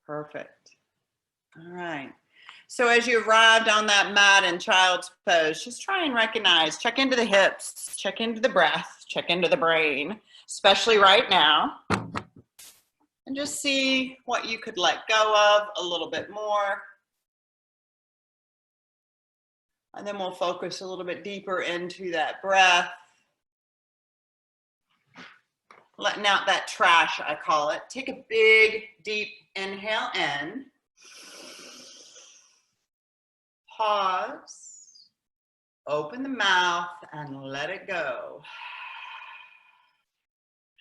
Perfect. All right. So as you arrived on that mat in child's pose, just try and recognize, check into the hips, check into the breath, check into the brain, especially right now. And just see what you could let go of a little bit more. And then we'll focus a little bit deeper into that breath. Letting out that trash, I call it. Take a big, deep inhale in. Pause. Open the mouth and let it go.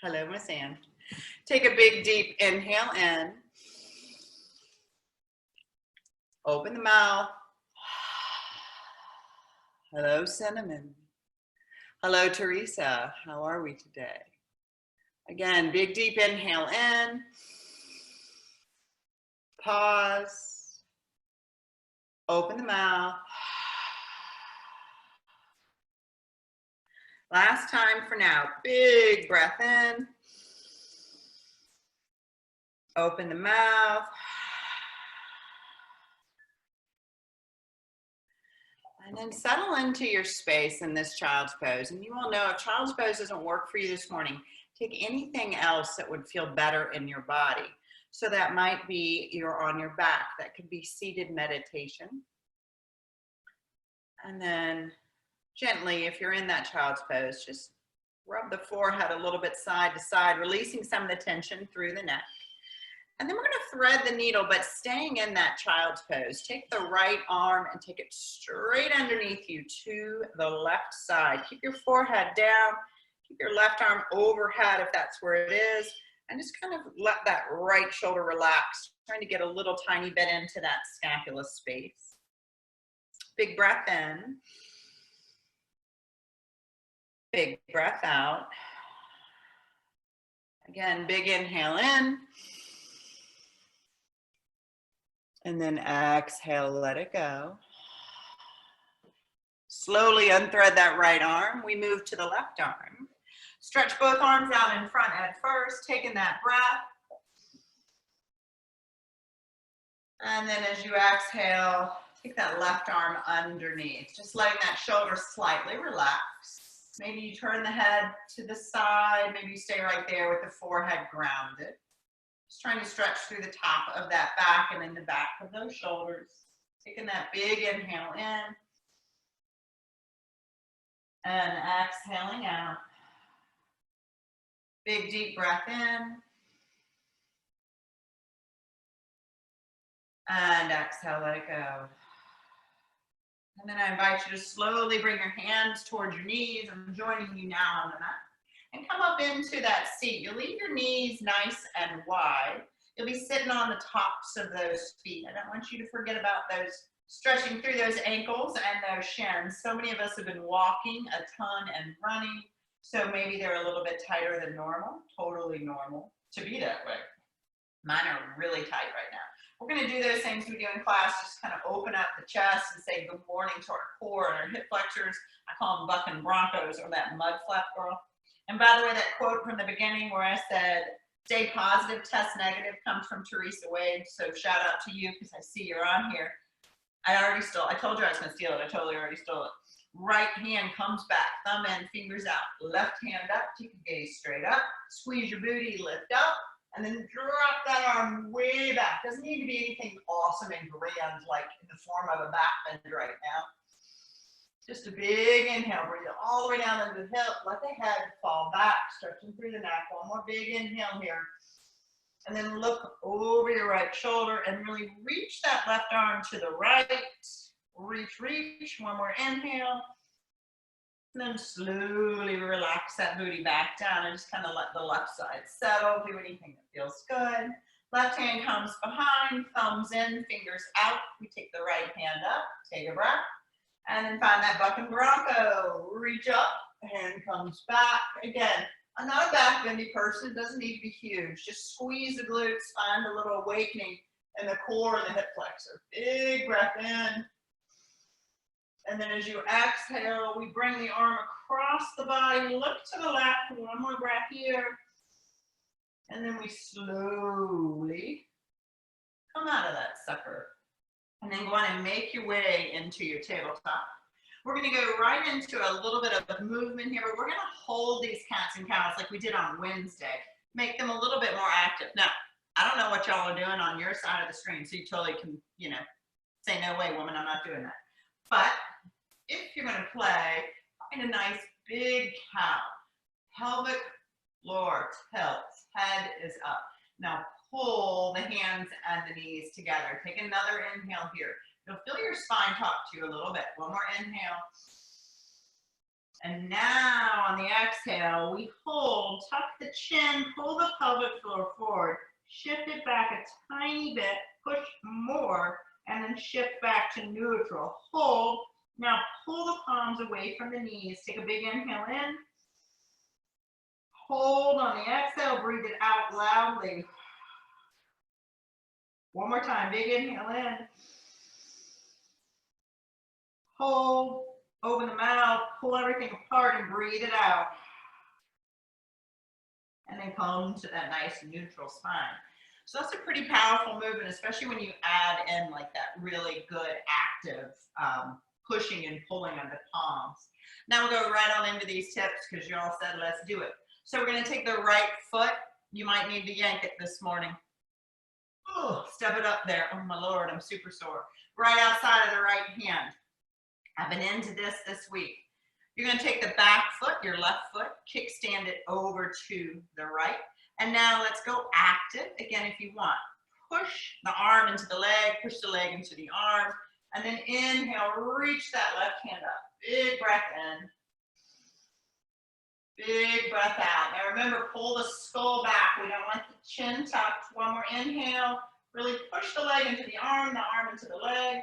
Hello, Miss Ann. Take a big, deep inhale in. Open the mouth. Hello, Cinnamon. Hello, Teresa. How are we today? Again, big, deep inhale in. Pause. Open the mouth. Last time for now. Big breath in. Open the mouth. And then settle into your space in this child's pose. And you will know if child's pose doesn't work for you this morning, take anything else that would feel better in your body. So that might be you're on your back. That could be seated meditation. And then gently, if you're in that child's pose, just rub the forehead a little bit side to side, releasing some of the tension through the neck. And then we're going to thread the needle, but staying in that child's pose. Take the right arm and take it straight underneath you to the left side. Keep your forehead down. Keep your left arm overhead if that's where it is. And just kind of let that right shoulder relax. Trying to get a little tiny bit into that scapula space. Big breath in. Big breath out. Again, big inhale in. And then exhale, let it go. Slowly unthread that right arm. We move to the left arm. Stretch both arms out in front at first, taking that breath. And then as you exhale, take that left arm underneath. Just letting that shoulder slightly relax. Maybe you turn the head to the side. Maybe you stay right there with the forehead grounded. Just trying to stretch through the top of that back and in the back of those shoulders. Taking that big inhale in. And exhaling out. Big deep breath in. And exhale, let it go. And then I invite you to slowly bring your hands towards your knees. I'm joining you now on the mat. And come up into that seat. You'll leave your knees nice and wide. You'll be sitting on the tops of those feet. I don't want you to forget about those, stretching through those ankles and those shins. So many of us have been walking a ton and running. So maybe they're a little bit tighter than normal. Totally normal to be that way. Mine are really tight right now. We're going to do those things we do in class, just kind of open up the chest and say good morning to our core and our hip flexors. I call them bucking broncos, or that mud flap girl. And by the way, that quote from the beginning where I said, stay positive, test negative, comes from Teresa Wade. So shout out to you because I see you're on here. I told you I was going to steal it. I totally already stole it. Right hand comes back, thumb in, fingers out. Left hand up, keep your gaze straight up. Squeeze your booty, lift up. And then drop that arm way back. Doesn't need to be anything awesome and grand like in the form of a back bend right now. Just a big inhale. Breathe it all the way down into the hip. Let the head fall back, stretching through the neck. One more big inhale here. And then look over your right shoulder and really reach that left arm to the right. Reach, reach. One more inhale. And then slowly relax that booty back down and just kind of let the left side settle. Do anything that feels good. Left hand comes behind, thumbs in, fingers out. We take the right hand up, take a breath. And then find that bucking bronco. Reach up, hand comes back. Again, I'm not a back bendy person. It doesn't need to be huge. Just squeeze the glutes, find a little awakening in the core and the hip flexor. Big breath in. And then as you exhale, we bring the arm across the body, look to the left, one more breath here. And then we slowly Come out of that sucker. And then go on and make your way into your tabletop. We're going to go right into a little bit of movement here. We're going to hold these cats and cows like we did on Wednesday. Make them a little bit more active. Now, I don't know what y'all are doing on your side of the screen, so you totally can, you know, say, no way, woman, I'm not doing that. But if you're going to play, find a nice big cow. Pelvic floor tilts, head is up. Now pull the hands and the knees together. Take another inhale here. You'll feel your spine talk to you a little bit. One more inhale. And now on the exhale, we hold, tuck the chin, pull the pelvic floor forward, shift it back a tiny bit, push more, and then shift back to neutral. Hold. Now pull the palms away from the knees. Take a big inhale in. Hold on the exhale, breathe it out loudly. One more time, big inhale in. Hold, open the mouth, pull everything apart and breathe it out. And then come to that nice neutral spine. So that's a pretty powerful movement, especially when you add in like that really good active pushing and pulling of the palms. Now we'll go right on into these tips because you all said let's do it. So we're going to take the right foot. You might need to yank it this morning. Oh, step it up there. Oh my Lord, I'm super sore. Right outside of the right hand. I've been into this week. You're going to take the back foot, your left foot, kickstand it over to the right. And now let's go active again if you want. Push the arm into the leg, push the leg into the arm, and then inhale, reach that left hand up. Big breath in. Big breath out. Now remember, pull the skull back. We don't want the chin tucked. One more inhale. Really push the leg into the arm into the leg.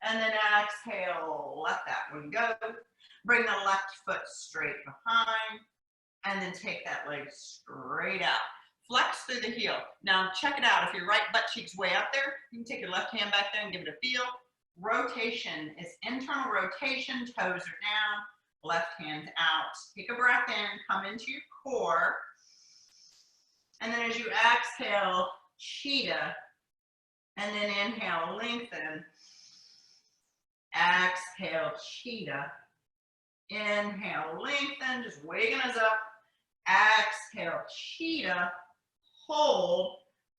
And then exhale, let that one go. Bring the left foot straight behind. And then take that leg straight out. Flex through the heel. Now check it out. If your right butt cheek's way up there, you can take your left hand back there and give it a feel. Rotation is internal rotation. Toes are down. Left hand out. Take a breath in, come into your core. And then as you exhale, cheetah. And then inhale, lengthen. Exhale, cheetah. Inhale, lengthen, just waking us up. Exhale, cheetah. Hold.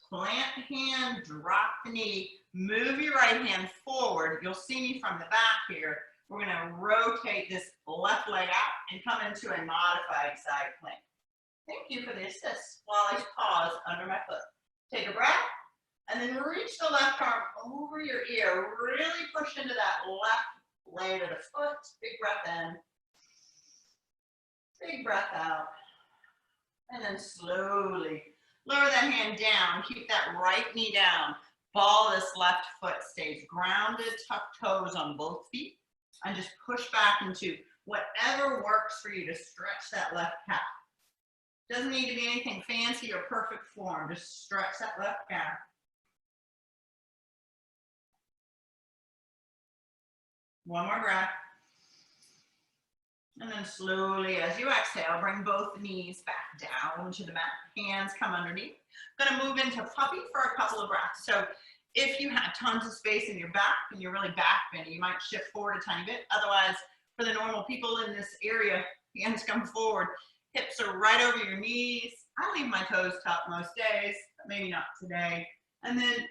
Plant hand, drop the knee. Move your right hand forward. You'll see me from the back here. We're going to rotate this left leg out and come into a modified side plank. Thank you for the assist while I pause under my foot. Take a breath and then reach the left arm over your ear. Really push into that left leg of the foot. Big breath in. Big breath out. And then slowly lower that hand down. Keep that right knee down. Ball this left foot stays grounded. Tuck toes on both feet. And just push back into whatever works for you to stretch that left calf. Doesn't need to be anything fancy or perfect form. Just stretch that left calf. One more breath. And then slowly, as you exhale, bring both knees back down to the mat. Hands come underneath. Going to move into puppy for a couple of breaths. So if you have tons of space in your back and you're really back bending, you might shift forward a tiny bit. Otherwise, for the normal people in this area, hands come forward. Hips are right over your knees. I leave my toes tucked most days, but maybe not today. And then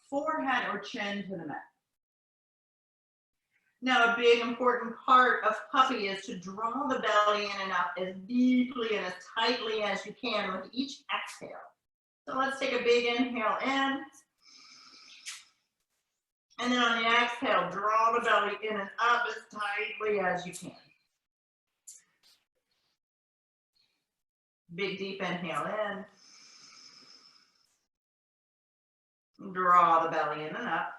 forehead or chin to the mat. Now, a big important part of puppy is to draw the belly in and up as deeply and as tightly as you can with each exhale. So let's take a big inhale in. And then on the exhale, draw the belly in and up as tightly as you can. Big deep inhale in. Draw the belly in and up.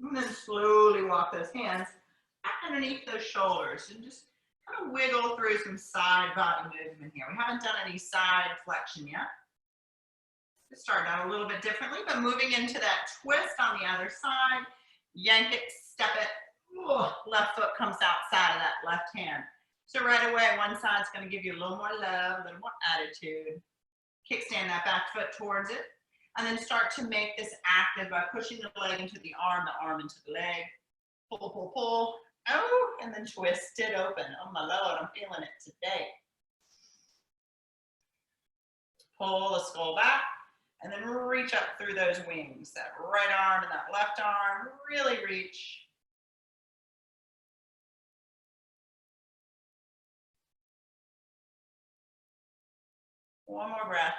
And then slowly walk those hands underneath those shoulders and just kind of wiggle through some side body movement here. We haven't done any side flexion yet. Let's start out a little bit differently, but moving into that twist on the other side. Yank it, step it. Ooh, left foot comes outside of that left hand. So right away, one side's going to give you a little more love, a little more attitude. Kickstand that back foot towards it. And then start to make this active by pushing the leg into the arm into the leg. Pull, pull, pull. Oh, and then twist it open. Oh my Lord, I'm feeling it today. Pull the skull back and then reach up through those wings. That right arm and that left arm, really reach. One more breath.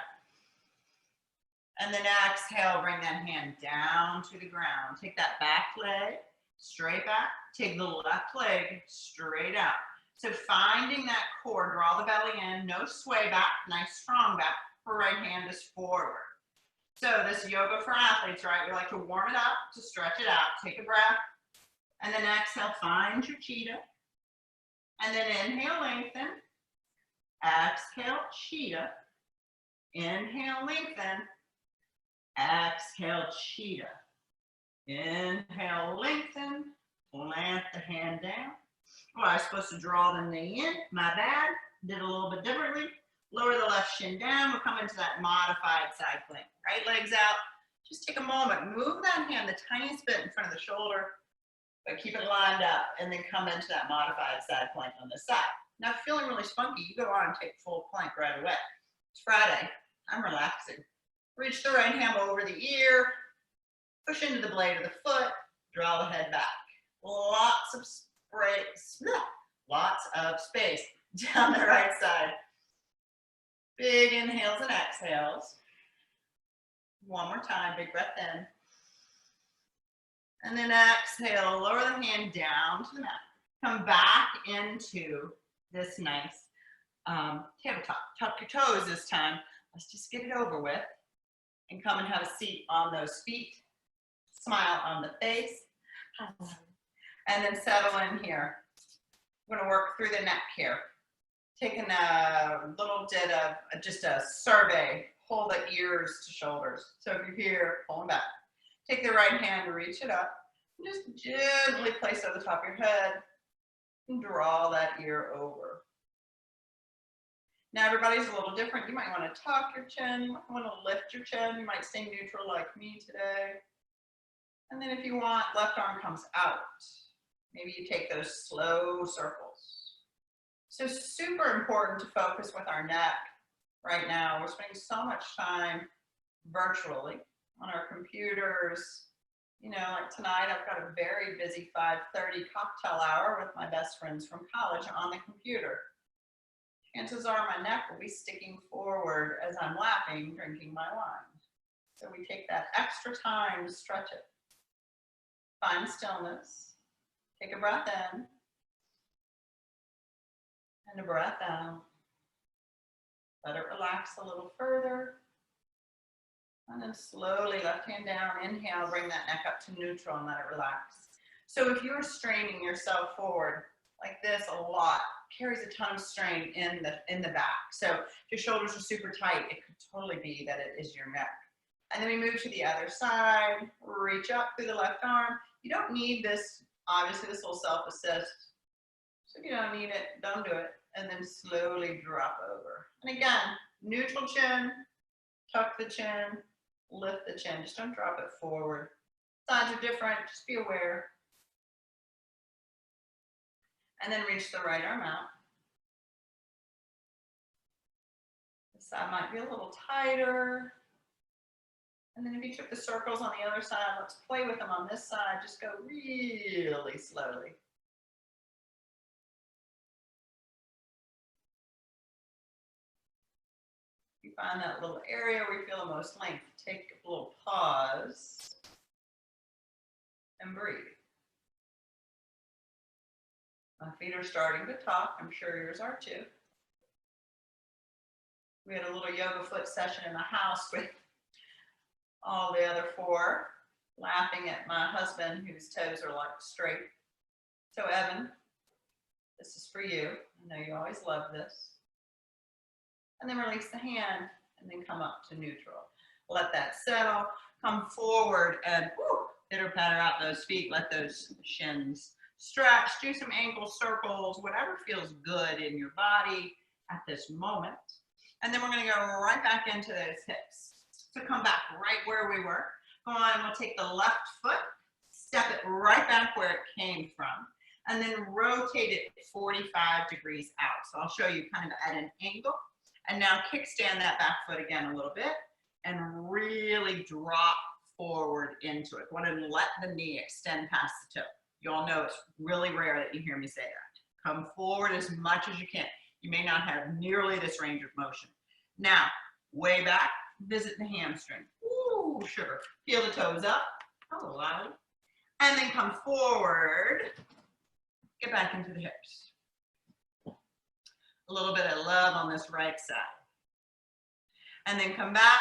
And then exhale, bring that hand down to the ground. Take that back leg straight back. Take the left leg straight out. So finding that core, draw the belly in, no sway back, nice strong back. Right hand is forward. So this yoga for athletes, right? We like to warm it up, to stretch it out. Take a breath. And then exhale, find your cheetah. And then inhale, lengthen. Exhale, cheetah. Inhale, lengthen. Exhale, cheetah. Inhale, lengthen. Plant the hand down. Oh, I was supposed to draw the knee in. My bad. Did a little bit differently. Lower the left shin down. We're coming to that modified side plank. Right leg's out. Just take a moment. Move that hand the tiniest bit in front of the shoulder, but keep it lined up, and then come into that modified side plank on this side. Now, if you're feeling really spunky, you go on and take full plank right away. It's Friday. I'm relaxing. Reach the right hand over the ear. Push into the blade of the foot. Draw the head back. Lots of space down the right side. Big inhales and exhales. One more time, big breath in. And then exhale, lower the hand down to the mat. Come back into this nice tabletop. Tuck your toes this time. Let's just get it over with. And come and have a seat on those feet. Smile on the face. And then settle in here. We're going to work through the neck here. Taking a little bit of just a survey. Pull the ears to shoulders. So if you're here, pull them back. Take the right hand, reach it up. And just gently place it over the top of your head. And draw that ear over. Now everybody's a little different. You might want to tuck your chin. You might want to lift your chin. You might stay neutral like me today. And then if you want, left arm comes out. Maybe you take those slow circles. So super important to focus with our neck right now. We're spending so much time virtually on our computers. You know, like tonight I've got a very busy 5:30 cocktail hour with my best friends from college on the computer. Chances are my neck will be sticking forward as I'm laughing, drinking my wine. So we take that extra time to stretch it. Find stillness. Take a breath in. And a breath out. Let it relax a little further. And then slowly left hand down. Inhale, bring that neck up to neutral and let it relax. So if you're straining yourself forward like this a lot, carries a ton of strain in the back. So if your shoulders are super tight, it could totally be that it is your neck. And then we move to the other side. Reach up through the left arm. You don't need this, obviously this will self-assist. So if you don't need it, don't do it. And then slowly drop over. And again, neutral chin, tuck the chin, lift the chin. Just don't drop it forward. Sides are different, just be aware. And then reach the right arm out. This side might be a little tighter. And then if you took the circles on the other side, let's play with them on this side. Just go really slowly. You find that little area where you feel the most length. Take a little pause and breathe. My feet are starting to talk. I'm sure yours are too. We had a little yoga foot session in the house with all the other four, laughing at my husband whose toes are like straight. So Evan, this is for you. I know you always love this. And then release the hand and then come up to neutral. Let that settle. Come forward and pitter patter out those feet. Let those shins stretch. Do some ankle circles, whatever feels good in your body at this moment. And then we're gonna go right back into those hips. So come back right where we were. Go on, we'll take the left foot, step it right back where it came from, and then rotate it 45 degrees out. So I'll show you kind of at an angle. And now kickstand that back foot again a little bit and really drop forward into it. Go ahead and let the knee extend past the toe. You all know it's really rare that you hear me say that. Come forward as much as you can. You may not have nearly this range of motion. Now, way back, visit the hamstring. Ooh, sugar. Peel the toes up. Oh, loud. And then come forward. Get back into the hips. A little bit of love on this right side. And then come back.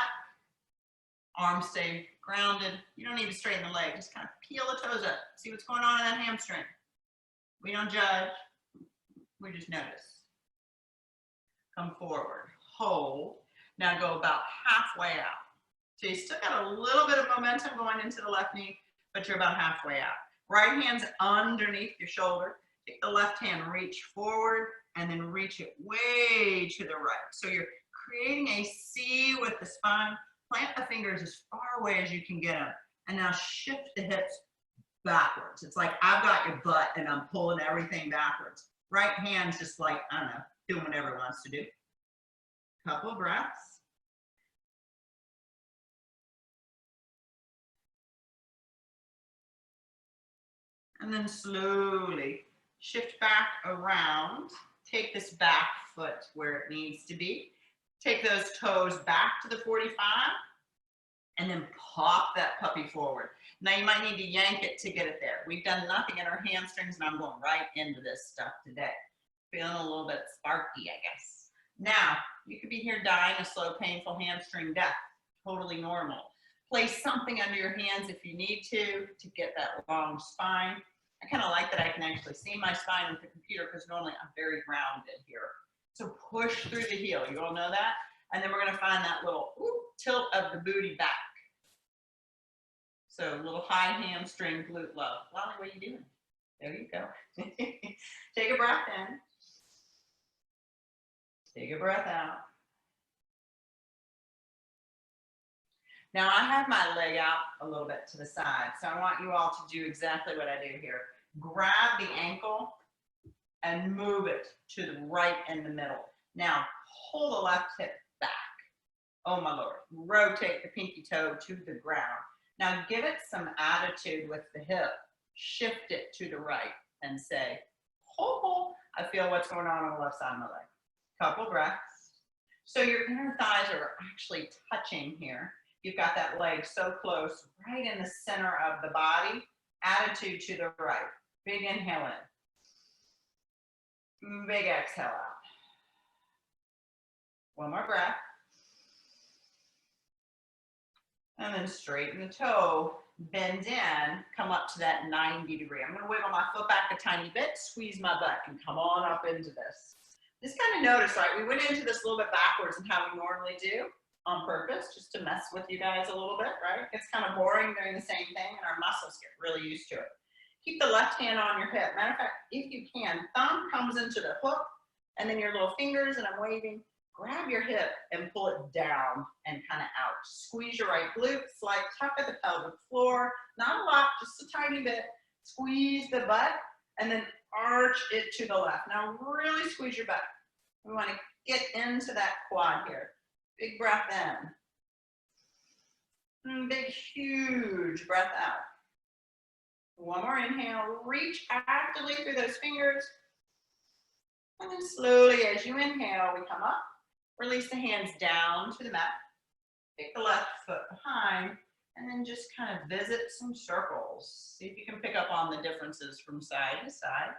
Arms stay grounded. You don't need to straighten the leg. Just kind of peel the toes up. See what's going on in that hamstring. We don't judge. We just notice. Come forward. Hold. Now go about halfway out. So you still got a little bit of momentum going into the left knee, but you're about halfway out. Right hand's underneath your shoulder. Take the left hand, reach forward, and then reach it way to the right. So you're creating a C with the spine. Plant the fingers as far away as you can get them. And now shift the hips backwards. It's like I've got your butt and I'm pulling everything backwards. Right hand's just like, I don't know, doing whatever it wants to do. Couple breaths. And then slowly shift back around. Take this back foot where it needs to be. Take those toes back to the 45 and then pop that puppy forward. Now you might need to yank it to get it there. We've done nothing in our hamstrings and I'm going right into this stuff today. Feeling a little bit sparky, I guess. Now, you could be here dying a slow, painful hamstring death. Totally normal. Place something under your hands if you need to get that long spine. I kind of like that I can actually see my spine with the computer because normally I'm very grounded here. So push through the heel. You all know that? And then we're going to find that little tilt of the booty back. So a little high hamstring glute love. Lonnie, what are you doing? There you go. Take a breath in. Take a breath out. Now I have my leg out a little bit to the side. So I want you all to do exactly what I do here. Grab the ankle and move it to the right in the middle. Now, pull the left hip back. Oh my Lord. Rotate the pinky toe to the ground. Now, give it some attitude with the hip. Shift it to the right and say, oh, I feel what's going on the left side of my leg. Couple breaths. So your inner thighs are actually touching here. You've got that leg so close, right in the center of the body. Attitude to the right. Big inhale in. Big exhale out. One more breath. And then straighten the toe, bend in, come up to that 90 degree. I'm gonna wiggle my foot back a tiny bit, squeeze my butt, and come on up into this. Just kind of notice, right? We went into this a little bit backwards than how we normally do on purpose, just to mess with you guys a little bit, right? It's kind of boring doing the same thing, and our muscles get really used to it. Keep the left hand on your hip. Matter of fact, if you can, thumb comes into the hook, and then your little fingers, and I'm waving, grab your hip and pull it down and kind of out. Squeeze your right glute, slide tuck at the pelvic floor. Not a lot, just a tiny bit. Squeeze the butt, and then arch it to the left. Now really squeeze your butt. We want to get into that quad here. Big breath in. And big, huge breath out. One more inhale. Reach actively through those fingers. And then slowly as you inhale, we come up. Release the hands down to the mat. Take the left foot behind. And then just kind of visit some circles. See if you can pick up on the differences from side to side.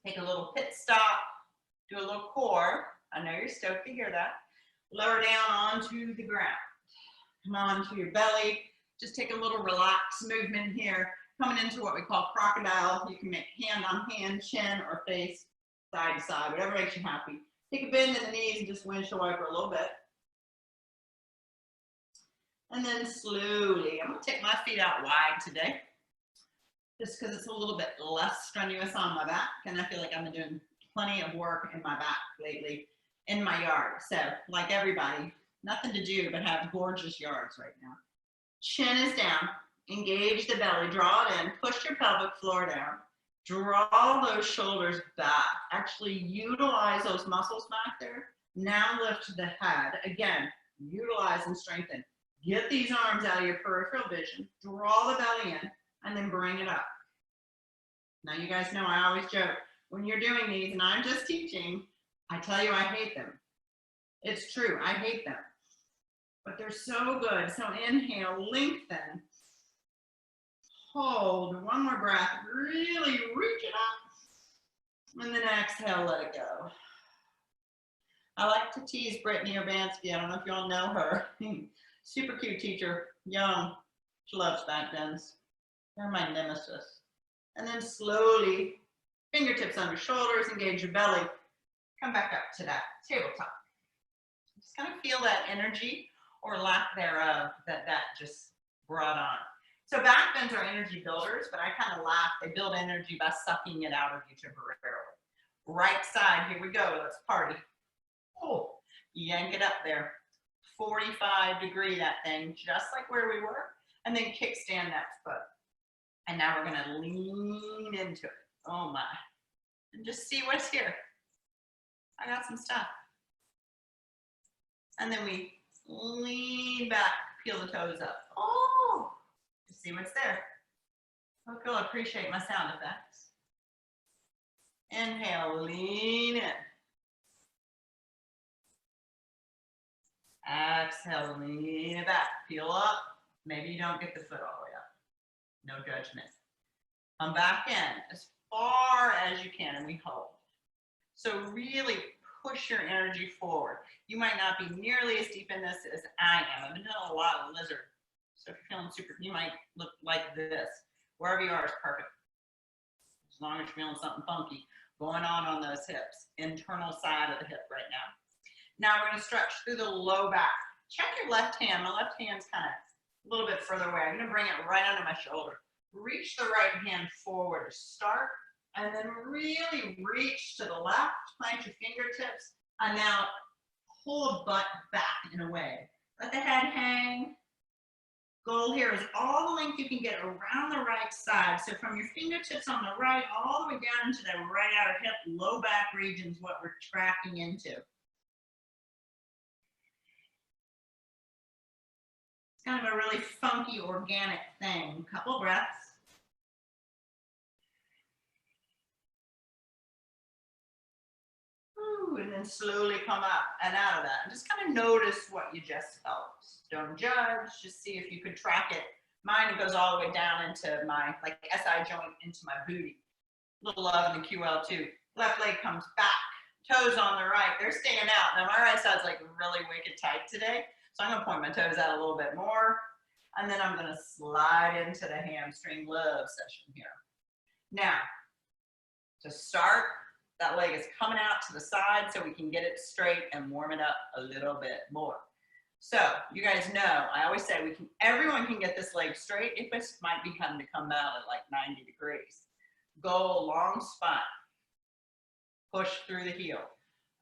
Take a little pit stop. Do a little core. I know you're stoked to hear that. Lower down onto the ground. Come on to your belly. Just take a little relaxed movement here. Coming into what we call crocodile. You can make hand on hand, chin or face, side to side, whatever makes you happy. Take a bend in the knees and just windshield wiper a little bit. And then slowly, I'm going to take my feet out wide today. Just because it's a little bit less strenuous on my back. And I feel like I've been doing plenty of work in my back lately. in my yard. So like everybody, nothing to do but have gorgeous yards right now. Chin is down, engage the belly, draw it in, push your pelvic floor down, draw those shoulders back. Actually utilize those muscles back there. Now lift the head. Again, utilize and strengthen. Get these arms out of your peripheral vision, draw the belly in, and then bring it up. Now you guys know I always joke, when you're doing these and I'm just teaching, I tell you I hate them. It's true, I hate them. But they're so good. So inhale, lengthen. Hold, one more breath, really reach it up. And then exhale, let it go. I like to tease Brittany Urbanski. I don't know if y'all know her. Super cute teacher, young. She loves back bends. They're my nemesis. And then slowly, fingertips under shoulders, engage your belly. Come back up to that tabletop. Just kind of feel that energy or lack thereof that just brought on. So back bends are energy builders, but I kind of laugh. They build energy by sucking it out of you temporarily. Right side, here we go. Let's party. Oh, yank it up there. 45-degree that thing, just like where we were. And then kickstand that foot. And now we're gonna lean into it. Oh my. And just see what's here. I got some stuff. And then we lean back, peel the toes up. Oh, to see what's there. Hope you'll appreciate my sound effects. Inhale, lean in. Exhale, lean it back, peel up. Maybe you don't get the foot all the way up. No judgment. Come back in as far as you can and we hold. So really push your energy forward. You might not be nearly as deep in this as I am. I've been doing a lot of lizard. So if you're feeling super, you might look like this. Wherever you are is perfect. As long as you're feeling something funky going on those hips. Internal side of the hip right now. Now we're going to stretch through the low back. Check your left hand. My left hand's kind of a little bit further away. I'm going to bring it right under my shoulder. Reach the right hand forward to start, and then really reach to the left. Plant your fingertips, and now pull the butt back in a way. Let the head hang. Goal here is all the length you can get around the right side. So from your fingertips on the right, all the way down into that right outer hip, low back region is what we're tracking into. Kind of a really funky, organic thing. Couple breaths. Ooh, and then slowly come up and out of that. And just kind of notice what you just felt. Don't judge, just see if you could track it. Mine, it goes all the way down into my, like SI joint into my booty. Little love in the QL too. Left leg comes back, toes on the right. They're staying out. Now my right side's like really wicked tight today. So I'm gonna point my toes out a little bit more, and then I'm gonna slide into the hamstring love session here. Now, to start, that leg is coming out to the side so we can get it straight and warm it up a little bit more. So you guys know, I always say everyone can get this leg straight. It just might be having to come out at like 90 degrees. Go long spine. Push through the heel.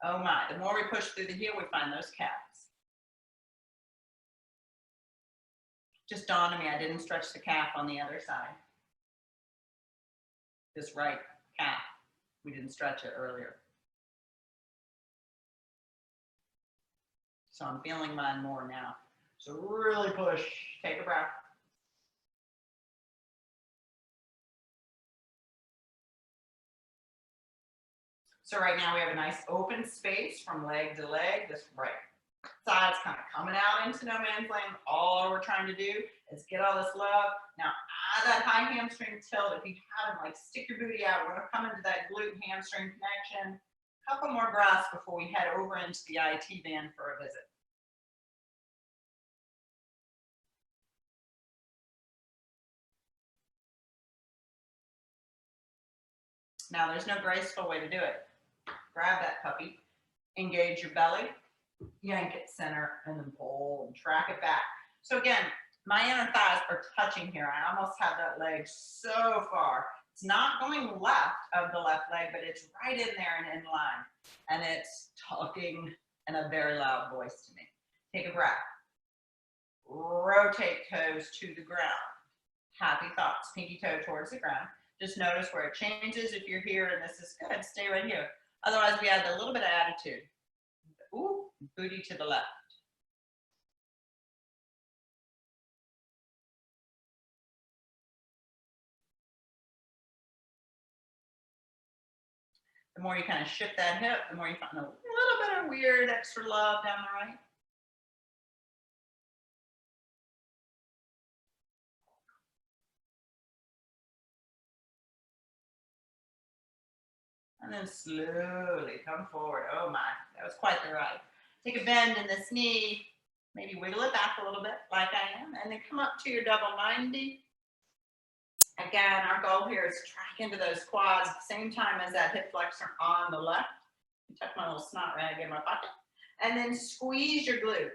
Oh my, the more we push through the heel, we find those calves. Just dawned on me, I didn't stretch the calf on the other side. This right calf, we didn't stretch it earlier. So I'm feeling mine more now. So really push, take a breath. So right now we have a nice open space from leg to leg. This right side's kind of coming out into no man's land. All we're trying to do is get all this love. Now add that high hamstring tilt. If you haven't, like, stick your booty out. We're gonna come into that glute hamstring connection. A couple more breaths before we head over into the IT band for a visit. Now there's no graceful way to do it. Grab that puppy, engage your belly, yank it center, and then pull and track it back. So again, my inner thighs are touching here. I almost have that leg so far. It's not going left of the left leg, but it's right in there and in line. And it's talking in a very loud voice to me. Take a breath. Rotate toes to the ground. Happy thoughts. Pinky toe towards the ground. Just notice where it changes. If you're here and this is good, stay right here. Otherwise, we add a little bit of attitude. Ooh, booty to the left. The more you kind of shift that hip, the more you find a little bit of weird extra love down the right. And then slowly come forward. Oh my, that was quite the ride. Take a bend in this knee, maybe wiggle it back a little bit like I am, and then come up to your double 90. Again, our goal here is to track into those quads at the same time as that hip flexor on the left. Tuck my little snot rag in my pocket. And then squeeze your glute.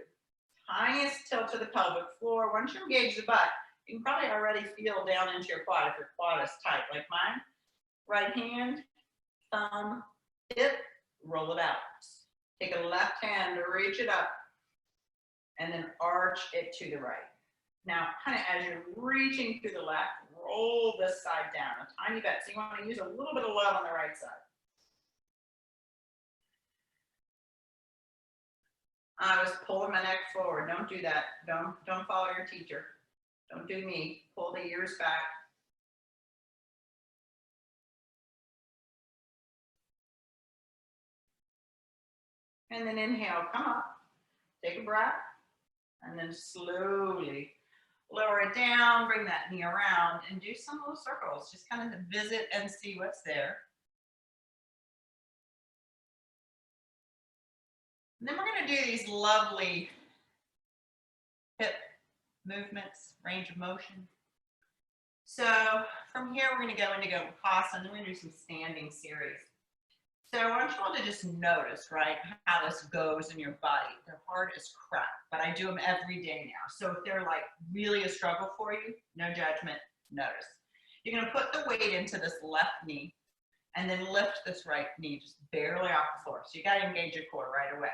Tiniest tilt to the pelvic floor. Once you engage the butt, you can probably already feel down into your quad if your quad is tight like mine. Right hand, thumb, hip, roll it out. Take a left hand to reach it up and then arch it to the right. Now, kind of as you're reaching through the left, roll this side down a tiny bit. So you want to use a little bit of love on the right side. I was pulling my neck forward. Don't do that. Don't follow your teacher. Don't do me. Pull the ears back. And then inhale, come up. Take a breath. And then slowly lower it down, bring that knee around, and do some little circles. Just kind of visit and see what's there. And then we're going to do these lovely hip movements, range of motion. So from here, we're going to go into Gopasana, and then we're going to do some standing series. So I want you all to just notice, right, how this goes in your body. They're hard as crap, but I do them every day now. So if they're like really a struggle for you, no judgment, notice. You're going to put the weight into this left knee and then lift this right knee just barely off the floor. So you got to engage your core right away.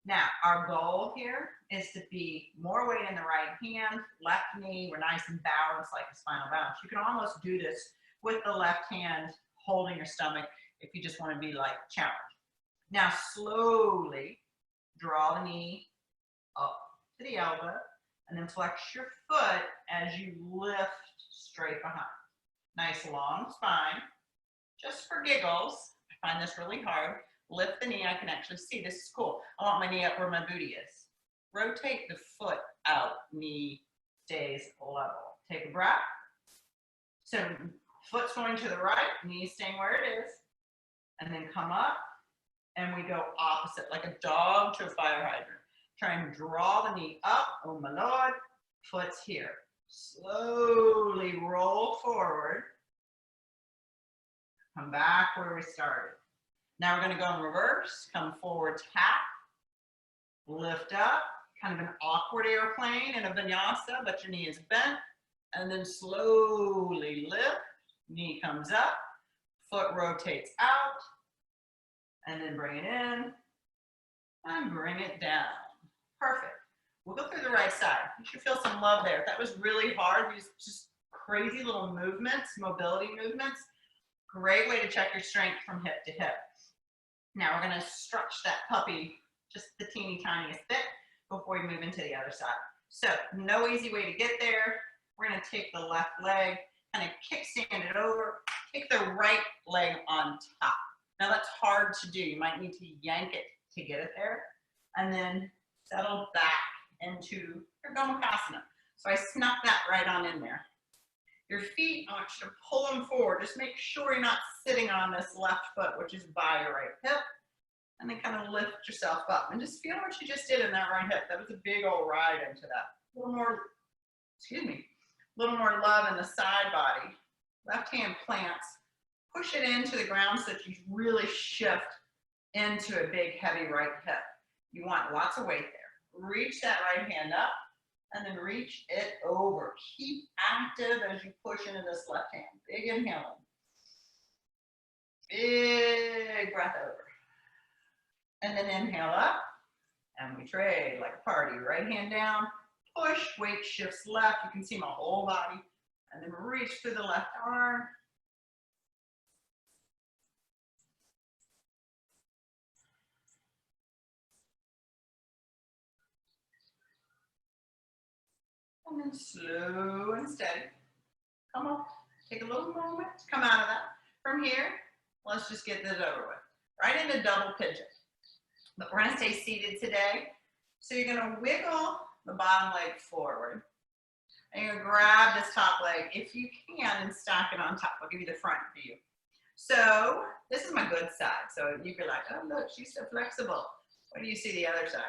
Now, our goal here is to be more weight in the right hand, left knee, we're nice and balanced like a spinal balance. You can almost do this with the left hand holding your stomach if you just want to be like challenged. Now, slowly draw the knee up to the elbow and then flex your foot as you lift straight behind. Nice long spine. Just for giggles, I find this really hard. Lift the knee, I can actually see, this is cool. I want my knee up where my booty is. Rotate the foot out, knee stays level. Take a breath. So foot's going to the right, knee staying where it is. And then come up and we go opposite, like a dog to a fire hydrant. Try and draw the knee up, oh my Lord, foot's here. Slowly roll forward. Come back where we started. Now we're going to go in reverse, come forward, tap, lift up, kind of an awkward airplane in a vinyasa, but your knee is bent, and then slowly lift, knee comes up, foot rotates out, and then bring it in, and bring it down. Perfect. We'll go through the right side. You should feel some love there. If that was really hard, these just crazy little movements, mobility movements, great way to check your strength from hip to hip. Now we're going to stretch that puppy just the teeny tiniest bit before we move into the other side. So no easy way to get there. We're going to take the left leg, kind of kickstand it over, take the right leg on top. Now that's hard to do. You might need to yank it to get it there. And then settle back into your Gomukhasana. So I snuck that right on in there. Your feet, I want you to pull them forward. Just make sure you're not sitting on this left foot, which is by your right hip. And then kind of lift yourself up. And just feel what you just did in that right hip. That was a big old ride into that. A little more, excuse me, a little more love in the side body. Left hand plants. Push it into the ground so that you really shift into a big, heavy right hip. You want lots of weight there. Reach that right hand up. And then reach it over. Keep active as you push into this left hand. Big inhale. Big breath over. And then inhale up. And we trade like a party. Right hand down. Push. Weight shifts left. You can see my whole body. And then reach through the left arm. And then slow and steady. Come on. Take a little moment to come out of that. From here, let's just get this over with. Right into double pigeon. But we're going to stay seated today. So you're going to wiggle the bottom leg forward. And you're going to grab this top leg, if you can, and stack it on top. I'll give you the front view. So this is my good side. So you could like, oh, look, she's so flexible. What do you see the other side?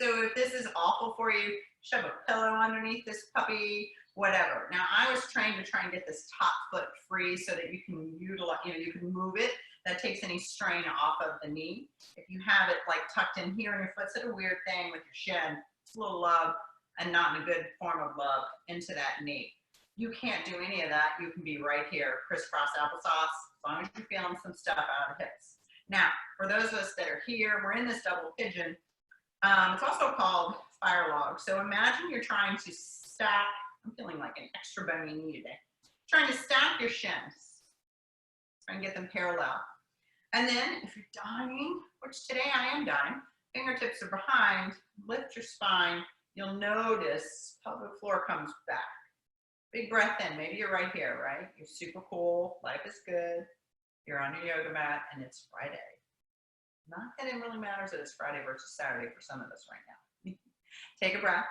So if this is awful for you, shove a pillow underneath this puppy, whatever. Now, I was trained to try and get this top foot free so that you can utilize, you can move it. That takes any strain off of the knee. If you have it like tucked in here and your foot's at a weird thing with your shin, it's a little love and not in a good form of love into that knee. You can't do any of that. You can be right here, crisscross applesauce, as long as you're feeling some stuff out of the hips. Now, for those of us that are here, we're in this double pigeon. It's also called fire log. So imagine you're trying to stack, I'm feeling like an extra bony knee today, trying to stack your shins, try and get them parallel. And then if you're dying, which today I am dying, fingertips are behind, lift your spine, you'll notice pelvic floor comes back. Big breath in, maybe you're right here, right? You're super cool, life is good, you're on your yoga mat, and it's Friday. Not that it really matters that it's Friday versus Saturday for some of us right now. Take a breath.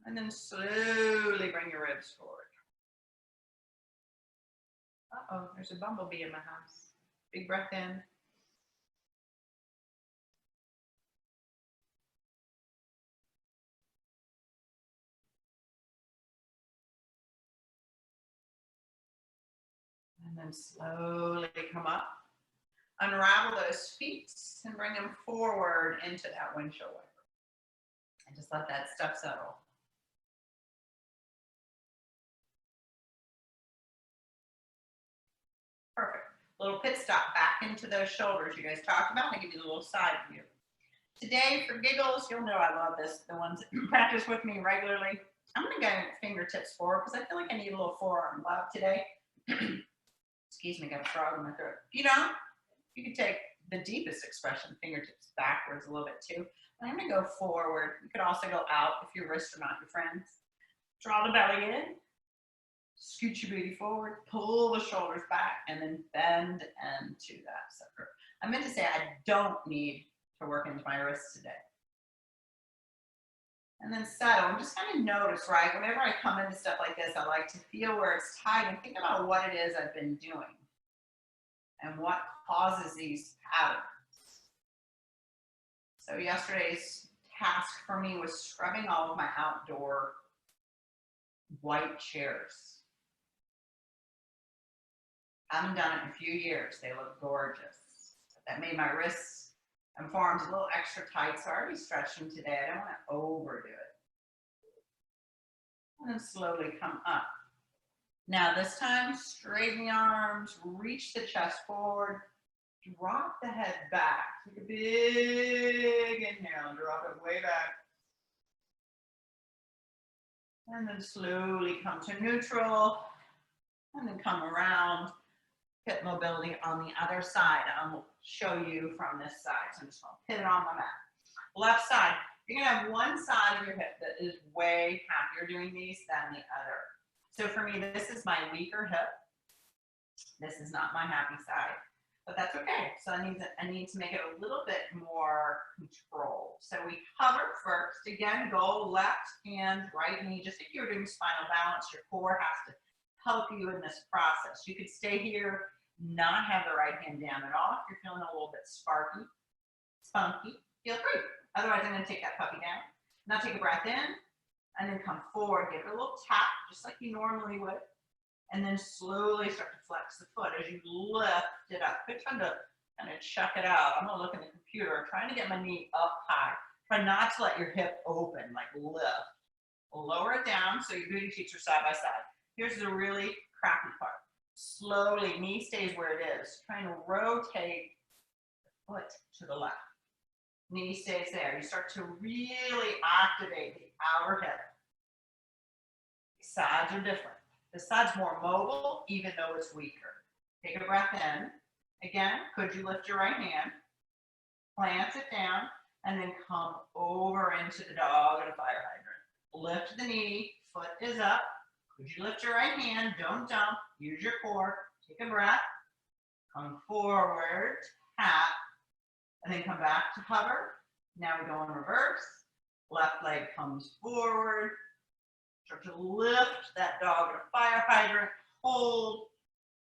And then slowly bring your ribs forward. Uh-oh, there's a bumblebee in my house. Big breath in. And then slowly come up. Unravel those feet and bring them forward into that windshield wiper. And just let that stuff settle. Perfect. Little pit stop back into those shoulders you guys talked about. I give you the little side view. Today, for giggles, you'll know I love this. The ones that practice with me regularly. I'm going to go fingertips forward because I feel like I need a little forearm love today. Excuse me, got a frog in my throat. If you don't, you can take the deepest expression, fingertips backwards a little bit too. And I'm going to go forward. You could also go out if your wrists are not your friends. Draw the belly in. Scoot your booty forward. Pull the shoulders back and then bend into that sucker. I meant to say I don't need to work into my wrists today. And then settle and just kind of notice, right? Whenever I come into stuff like this, I like to feel where it's tight and think about what it is I've been doing and what causes these patterns. So yesterday's task for me was scrubbing all of my outdoor white chairs. Haven't done it in a few years. They look gorgeous. That made my wrists and forearms a little extra tight, so I already stretched them today. I don't want to overdo it. And then slowly come up. Now this time, straighten the arms, reach the chest forward, drop the head back. Take a big inhale and drop it way back. And then slowly come to neutral, and then come around. Hip mobility on the other side. I'll show you from this side. So I'm just going to pivot on my mat. Left side. You're going to have one side of your hip that is way happier doing these than the other. So for me, this is my weaker hip. This is not my happy side. But that's okay. So I need to make it a little bit more controlled. So we hover first. Again, go left hand, right knee. Just like you're doing spinal balance, your core has to help you in this process. You could stay here, not have the right hand down at all. If you're feeling a little bit sparky, spunky, feel free. Otherwise, I'm going to take that puppy down. Now take a breath in, and then come forward. Give it a little tap, just like you normally would. And then slowly start to flex the foot as you lift it up. Quit trying to kind of check it out. I'm going to look in the computer, trying to get my knee up high. Try not to let your hip open, like lift. Lower it down so your booty cheeks are side by side. Here's the really crappy part. Slowly, knee stays where it is. Trying to rotate the foot to the left. Knee stays there. You start to really activate the outer hip. Sides are different. This side's more mobile, even though it's weaker. Take a breath in. Again, could you lift your right hand, plant it down, and then come over into the dog and a fire hydrant. Lift the knee, foot is up. Could you lift your right hand? Don't dump. Use your core. Take a breath. Come forward, tap, and then come back to hover. Now we go in reverse. Left leg comes forward. Start to lift that dog and a fire hydrant. Hold.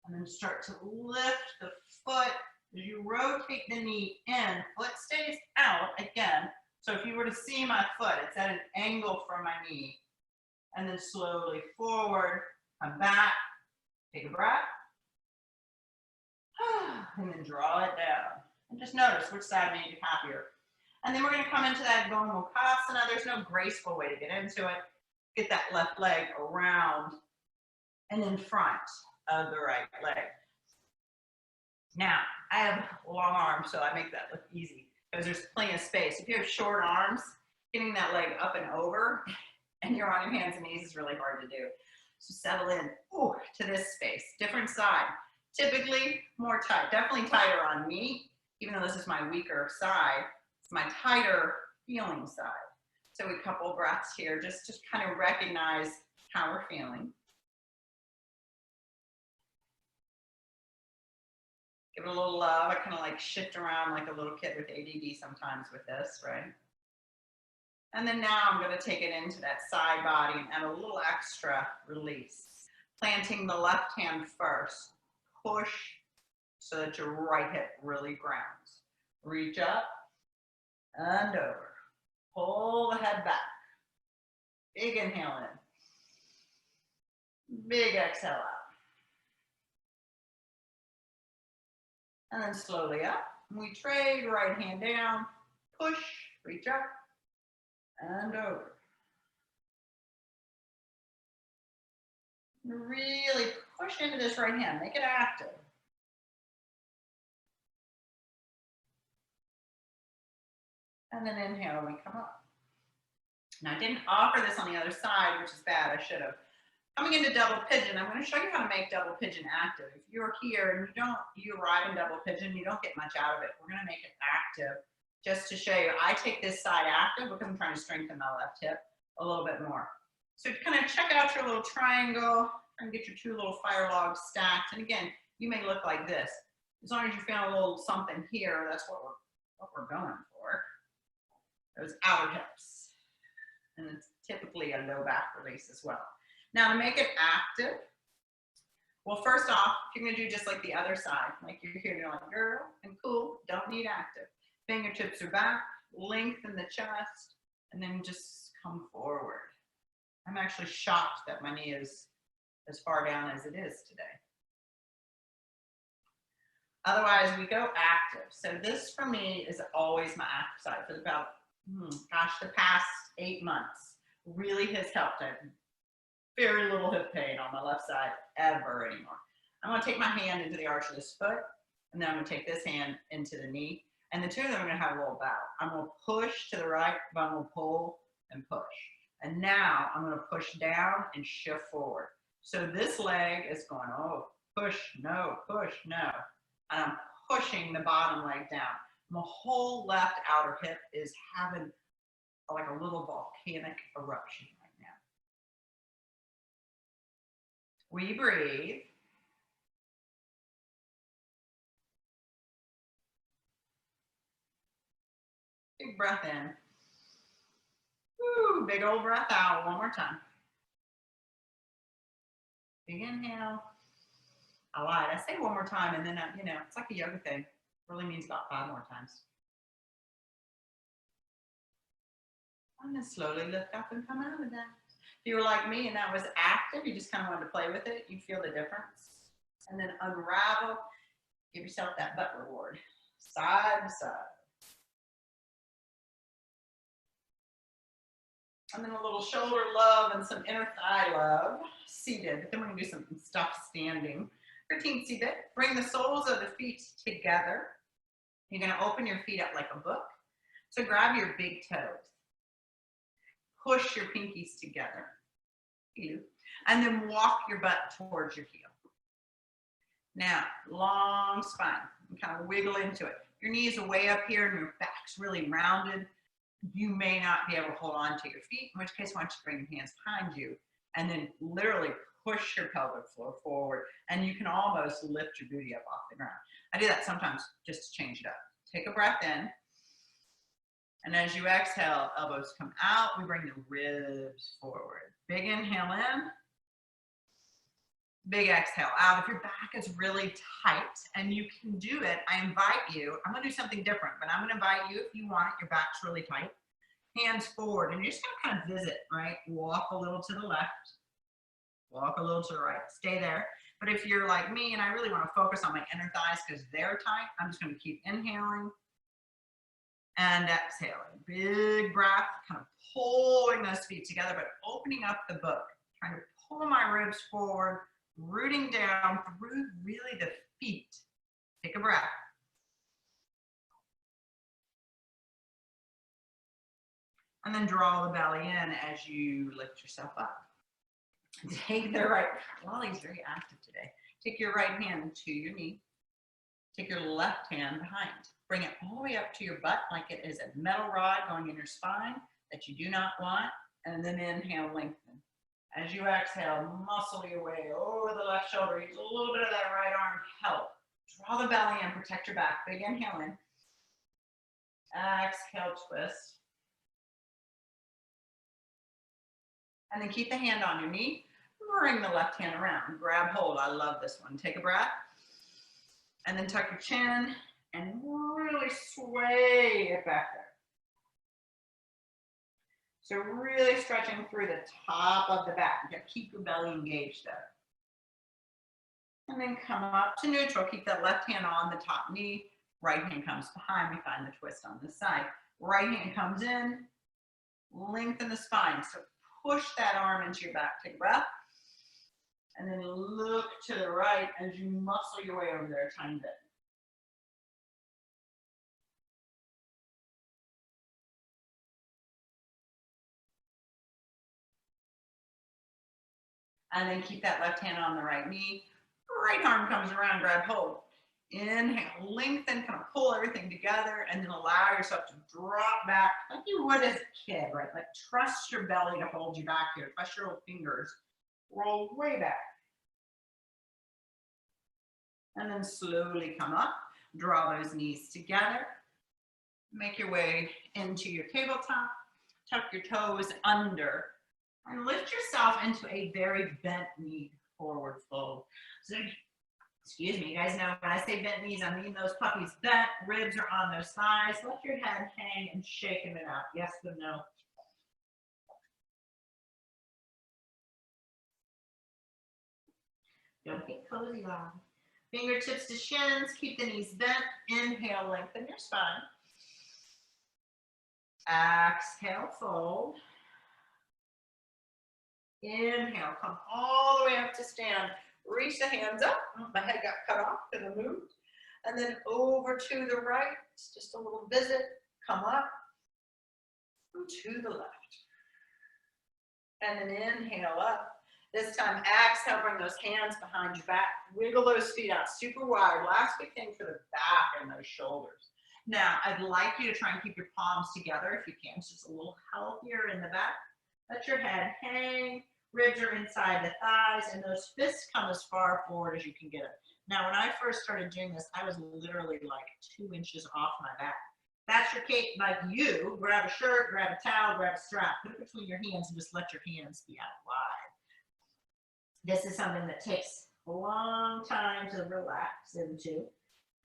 And then start to lift the foot. As you rotate the knee in, foot stays out again. So if you were to see my foot, it's at an angle from my knee. And then slowly forward, come back, take a breath. And then draw it down. And just notice which side made you happier. And then we're going to come into that Gomukhasana. There's no graceful way to get into it. Get that left leg around and in front of the right leg. Now, I have long arms, so I make that look easy because there's plenty of space. If you have short arms, getting that leg up and over and you're on your hands and knees is really hard to do. So settle in to this space, different side. Typically more tight, definitely tighter on me, even though this is my weaker side, it's my tighter feeling side. So a couple breaths here, just kind of recognize how we're feeling. Give it a little love. I kind of like shift around like a little kid with ADD sometimes with this, right? And then now I'm going to take it into that side body and add a little extra release. Planting the left hand first. Push so that your right hip really grounds. Reach up and over. Pull the head back. Big inhale in. Big exhale out. And then slowly up. We trade, right hand down. Push, reach up and over. Really push into this right hand. Make it active. And then inhale, we come up. Now I didn't offer this on the other side, which is bad, I should have. Coming into double pigeon, I'm going to show you how to make double pigeon active. If you're here and you arrive in double pigeon, you don't get much out of it. We're going to make it active just to show you. I take this side active because I'm trying to strengthen my left hip a little bit more. So kind of check out your little triangle and get your two little fire logs stacked. And again, you may look like this. As long as you feel a little something here, that's what we're going for. Those outer hips. And it's typically a low back release as well. Now to make it active, well, first off, you're going to do just like the other side. Like you're here, you're like, girl, and cool, don't need active. Fingertips are back, lengthen the chest, and then just come forward. I'm actually shocked that my knee is as far down as it is today. Otherwise, we go active. So this for me is always my active side for about, the past 8 months. Really has helped. I have very little hip pain on my left side ever anymore. I'm going to take my hand into the arch of this foot, and then I'm going to take this hand into the knee, and the two of them are going to have a little bow. I'm going to push to the right, but I'm going to pull and push. And now I'm going to push down and shift forward. So this leg is going, push, no, and I'm pushing the bottom leg down. My whole left outer hip is having like a little volcanic eruption right now. We breathe. Big breath in. Woo, big old breath out. One more time. Big inhale. I lied. I say one more time, and then, it's like a yoga thing. It really means about 5 more times. And then slowly lift up and come out of that. If you were like me and that was active, you just kind of wanted to play with it, you feel the difference. And then unravel, give yourself that butt reward. Side to side. And then a little shoulder love and some inner thigh love, seated. But then we're going to do some stuff standing. For teensy bit, bring the soles of the feet together. You're going to open your feet up like a book. So grab your big toes. Push your pinkies together. And then walk your butt towards your heel. Now, long spine. And kind of wiggle into it. Your knees are way up here and your back's really rounded. You may not be able to hold on to your feet, in which case, why don't you bring your hands behind you and then literally push your pelvic floor forward, and you can almost lift your booty up off the ground. I do that sometimes just to change it up. Take a breath in, and as you exhale, elbows come out. We bring the ribs forward. Big inhale in, big exhale out. If your back is really tight and you can do it, I invite you. I'm going to do something different, but I'm going to invite you, if you want it, your back's really tight, hands forward, and you're just going to kind of visit, right? Walk a little to the left. Walk a little to the right, stay there. But if you're like me and I really want to focus on my inner thighs because they're tight, I'm just going to keep inhaling and exhaling. Big breath, kind of pulling those feet together, but opening up the book, trying to pull my ribs forward, rooting down through really the feet. Take a breath. And then draw the belly in as you lift yourself up. Take the right, Wally's very active today. Take your right hand to your knee. Take your left hand behind. Bring it all the way up to your butt like it is a metal rod going in your spine that you do not want. And then inhale, lengthen. As you exhale, muscle your way over the left shoulder. Use a little bit of that right arm help. Draw the belly in, protect your back. Big inhale in. Exhale, twist. And then keep the hand on your knee. Bring the left hand around. Grab hold. I love this one. Take a breath. And then tuck your chin and really sway it back there. So really stretching through the top of the back. You got to keep your belly engaged there. And then come up to neutral. Keep that left hand on the top knee. Right hand comes behind. We find the twist on this side. Right hand comes in. Lengthen the spine. So push that arm into your back. Take a breath. And then look to the right as you muscle your way over there a tiny bit. And then keep that left hand on the right knee. Right arm comes around, grab hold. Inhale, lengthen, kind of pull everything together, and then allow yourself to drop back like you would as a kid, right? Like trust your belly to hold you back here. Trust your little fingers. Roll way back. And then slowly come up. Draw those knees together. Make your way into your tabletop. Tuck your toes under. And lift yourself into a very bent knee forward fold. So, excuse me, you guys know when I say bent knees, I mean those puppies bent, ribs are on those thighs. Let your head hang and shaking it out. Yes or no? Don't get cozy long. Fingertips to shins, keep the knees bent. Inhale, lengthen your spine. Exhale, fold. Inhale, come all the way up to stand. Reach the hands up. Oh, my head got cut off because I moved. And then over to the right. It's just a little visit. Come up. To the left. And then inhale up. This time, exhale, bring those hands behind your back. Wiggle those feet out super wide. Last big thing for the back and those shoulders. Now, I'd like you to try and keep your palms together if you can. It's just a little healthier in the back. Let your head hang. Ribs are inside the thighs, and those fists come as far forward as you can get them. Now, when I first started doing this, I was literally like 2 inches off my back. That's your cake, like you. Grab a shirt, grab a towel, grab a strap. Put it between your hands and just let your hands be out wide. This is something that takes a long time to relax into.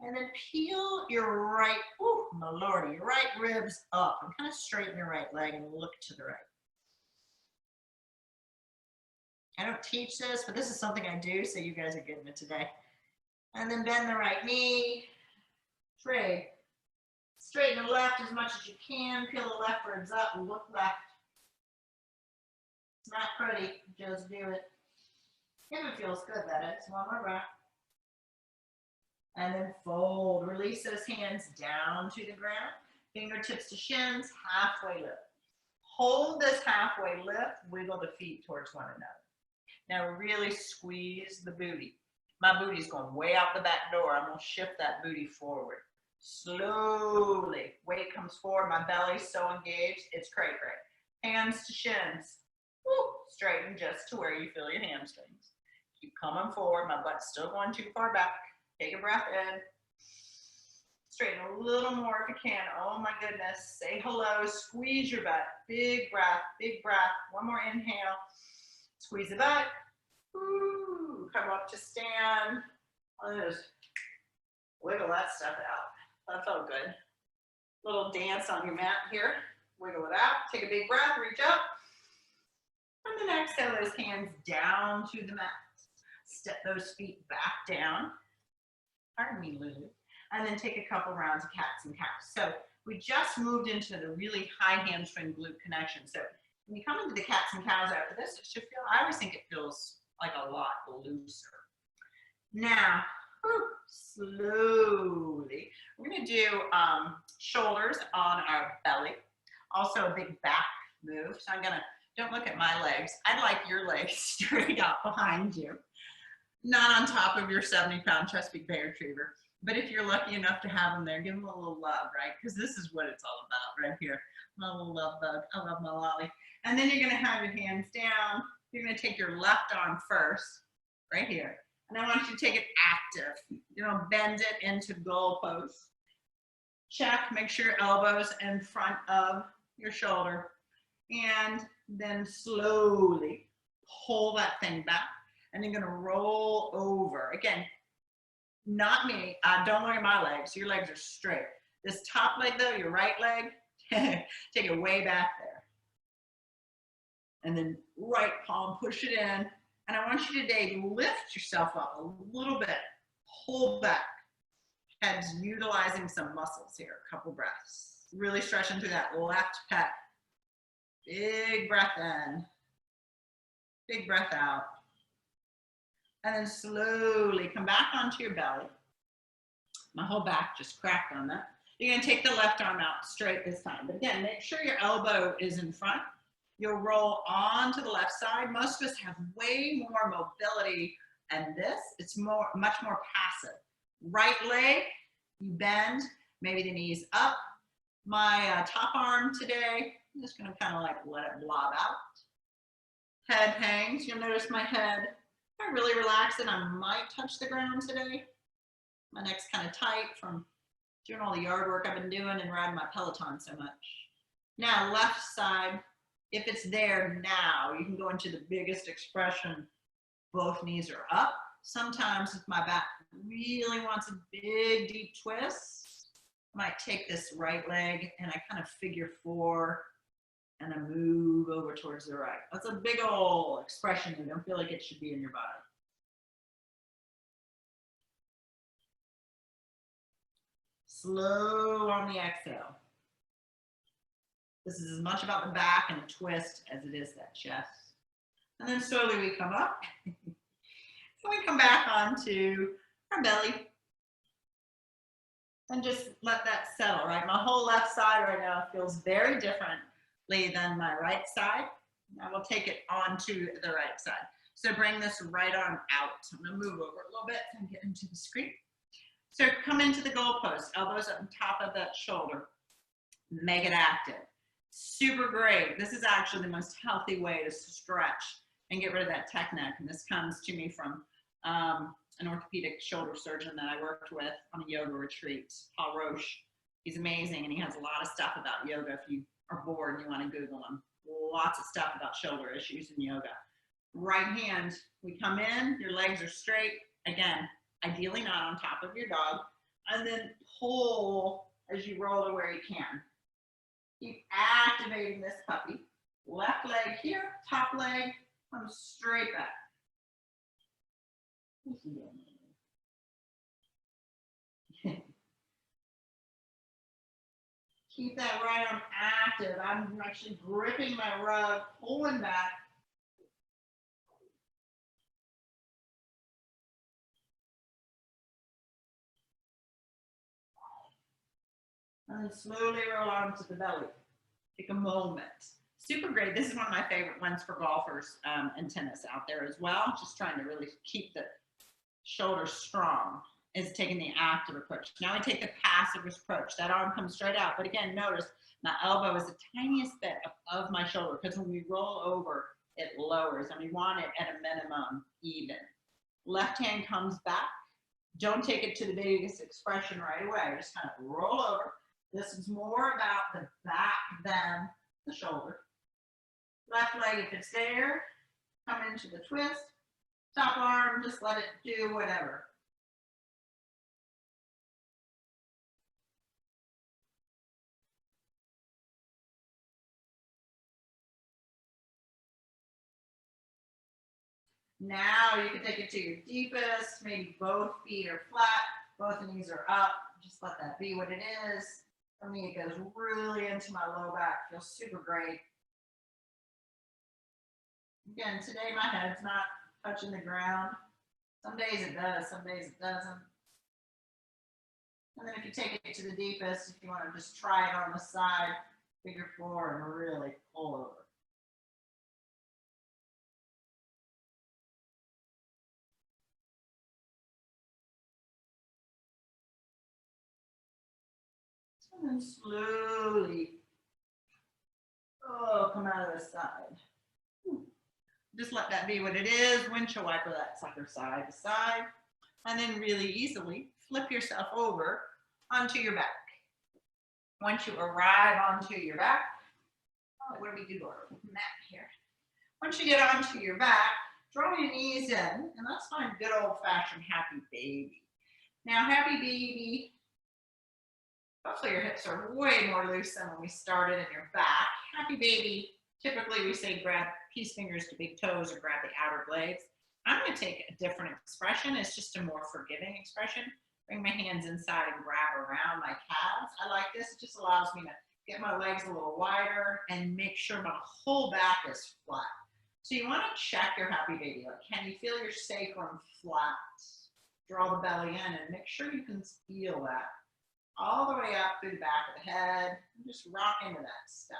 And then peel your right, oh my lordy, your right ribs up. And kind of straighten your right leg and look to the right. I don't teach this, but this is something I do, so you guys are getting it today. And then bend the right knee. Trade. Straighten the left as much as you can. Peel the left ribs up. Look left. It's not pretty. Just do it. If it feels good, that is. One more breath. And then fold, release those hands down to the ground, fingertips to shins, halfway lift. Hold this halfway lift, wiggle the feet towards one another. Now really squeeze the booty. My booty's going way out the back door. I'm gonna shift that booty forward. Slowly, weight comes forward, my belly's so engaged, it's cray cray. Hands to shins, woo, straighten just to where you feel your hamstrings. Keep coming forward, my butt's still going too far back. Take a breath in. Straighten a little more if you can. Oh my goodness. Say hello. Squeeze your butt. Big breath. Big breath. One more inhale. Squeeze the butt. Ooh. Come up to stand. Just wiggle that stuff out. That felt good. Little dance on your mat here. Wiggle it out. Take a big breath. Reach up. And then exhale those hands down to the mat. Step those feet back down. Pardon me, Lulu. And then take a couple rounds of cats and cows. So we just moved into the really high hamstring glute connection. So when you come into the cats and cows after this, it should feel, I always think it feels like a lot looser. Now, slowly, we're gonna do shoulders on our belly. Also a big back move. So I'm gonna, don't look at my legs. I'd like your legs straight out behind you. Not on top of your 70-pound Chesapeake Bay Retriever. But if you're lucky enough to have them there, give them a little love, right? Because this is what it's all about right here. My little love bug. I love my lolly. And then you're going to have your hands down. You're going to take your left arm first, right here. And I want you to take it active. You know, bend it into goal pose. Check. Make sure your elbows in front of your shoulder. And then slowly pull that thing back. And you're going to roll over. Again, not me. Don't look at my legs. Your legs are straight. This top leg, though, your right leg, take it way back there. And then right palm, push it in. And I want you today to lift yourself up a little bit. Pull back. Head's utilizing some muscles here. A couple breaths. Really stretching through that left pec. Big breath in. Big breath out. And then slowly come back onto your belly. My whole back just cracked on that. You're going to take the left arm out straight this time. But again, make sure your elbow is in front. You'll roll onto the left side. Most of us have way more mobility than this. It's much more passive. Right leg, you bend, maybe the knees up. My top arm today, I'm just going to kind of like let it blob out. Head hangs. You'll notice my head, if I really relax it, I might touch the ground today. My neck's kind of tight from doing all the yard work I've been doing and riding my Peloton so much. Now, left side, if it's there now, you can go into the biggest expression. Both knees are up. Sometimes if my back really wants a big, deep twist, I might take this right leg and I kind of figure four and I move over towards the right. That's a big old expression. You don't feel like it should be in your body. Slow on the exhale. This is as much about the back and the twist as it is that chest. And then slowly we come up. So we come back onto our belly. And just let that settle, right? My whole left side right now feels very differently than my right side. I will take it onto the right side. So bring this right arm out. I'm gonna move over a little bit and get into the screen. So come into the goal post, elbows up on top of that shoulder. Make it active. Super great. This is actually the most healthy way to stretch and get rid of that tech neck. And this comes to me from an orthopedic shoulder surgeon that I worked with on a yoga retreat, Paul Roche. He's amazing, and he has a lot of stuff about yoga. If you are bored and you want to Google him, lots of stuff about shoulder issues in yoga. Right hand, we come in, your legs are straight. Again, ideally not on top of your dog. And then pull as you roll to where you can. Keep activating this puppy. Left leg here, top leg, come straight back. Keep that right arm active. I'm actually gripping my rug, pulling back. And then slowly roll onto the belly. Take a moment. Super great. This is one of my favorite ones for golfers and tennis out there as well. Just trying to really keep the shoulders strong is taking the active approach. Now we take the passive approach. That arm comes straight out. But again, notice my elbow is the tiniest bit above my shoulder because when we roll over, it lowers and we want it at a minimum even. Left hand comes back. Don't take it to the biggest expression right away. Just kind of roll over. This is more about the back than the shoulder. Left leg, if it's there, come into the twist. Top arm, just let it do whatever. Now you can take it to your deepest, maybe both feet are flat, both knees are up. Just let that be what it is. For me, it goes really into my low back, feels super great. Again, today my head's not touching the ground. Some days it does, some days it doesn't. And then if you take it to the deepest, if you want to just try it on the side, figure four and really pull over. And then slowly, come out of the side. Just let that be what it is. Windshield wiper that sucker side to side. And then really easily flip yourself over onto your back. Once you arrive onto your back, what do we do our mat here? Once you get onto your back, draw your knees in, and let's find good old-fashioned happy baby. Now, happy baby, hopefully your hips are way more loose than when we started in your back. Happy baby, typically we say grab peace fingers to big toes or grab the outer blades. I'm going to take a different expression. It's just a more forgiving expression. Bring my hands inside and grab around my calves. I like this. It just allows me to get my legs a little wider and make sure my whole back is flat. So you want to check your happy baby. Like, can you feel your sacrum flat? Draw the belly in and make sure you can feel that all the way up through the back of the head. And just rock into that stuff.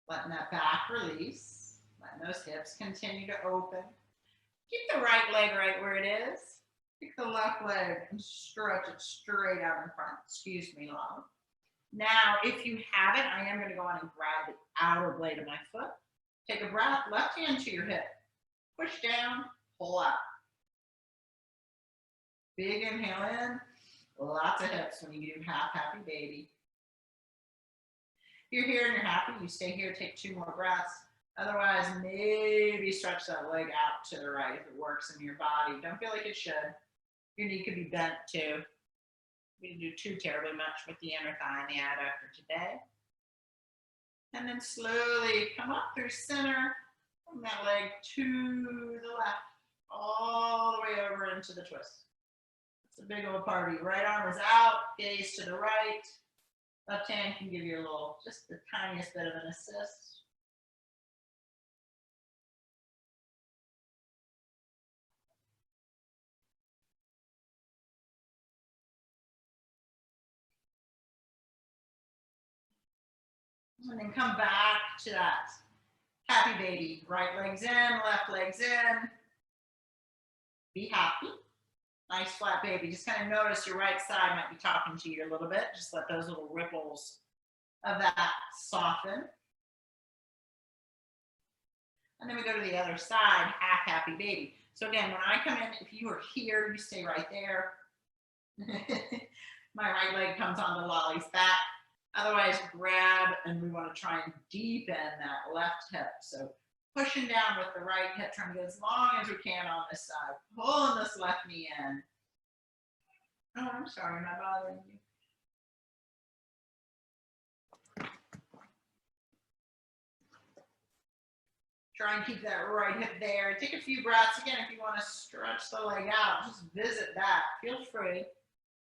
Letting that back release. Letting those hips continue to open. Keep the right leg right where it is. Pick the left leg and stretch it straight out in front. Excuse me, long. Now, if you have it, I am going to go on and grab the outer blade of my foot. Take a breath, left hand to your hip. Push down, pull out. Big inhale in. Lots of hips when you do half happy baby. If you're here and you're happy, you stay here, take 2 more breaths. Otherwise, maybe stretch that leg out to the right if it works in your body. Don't feel like it should. Your knee could be bent too. We didn't do too terribly much with the inner thigh and the adductor today. And then slowly come up through center. Bring that leg to the left, all the way over into the twist. It's a big old party. Right arm is out, gaze to the right. Left hand can give you a little, just the tiniest bit of an assist. And then come back to that happy baby. Right leg's in, left leg's in. Be happy. Nice flat baby. Just kind of notice your right side might be talking to you a little bit. Just let those little ripples of that soften. And then we go to the other side, half happy baby. So again, when I come in, if you are here, you stay right there. My right leg comes onto Lolly's back. Otherwise, grab, and we want to try and deepen that left hip. So pushing down with the right hip, trying to get as long as we can on this side. Pulling this left knee in. Oh, I'm sorry, am I bothering you? Try and keep that right hip there. Take a few breaths. Again, if you want to stretch the leg out, just visit that. Feel free.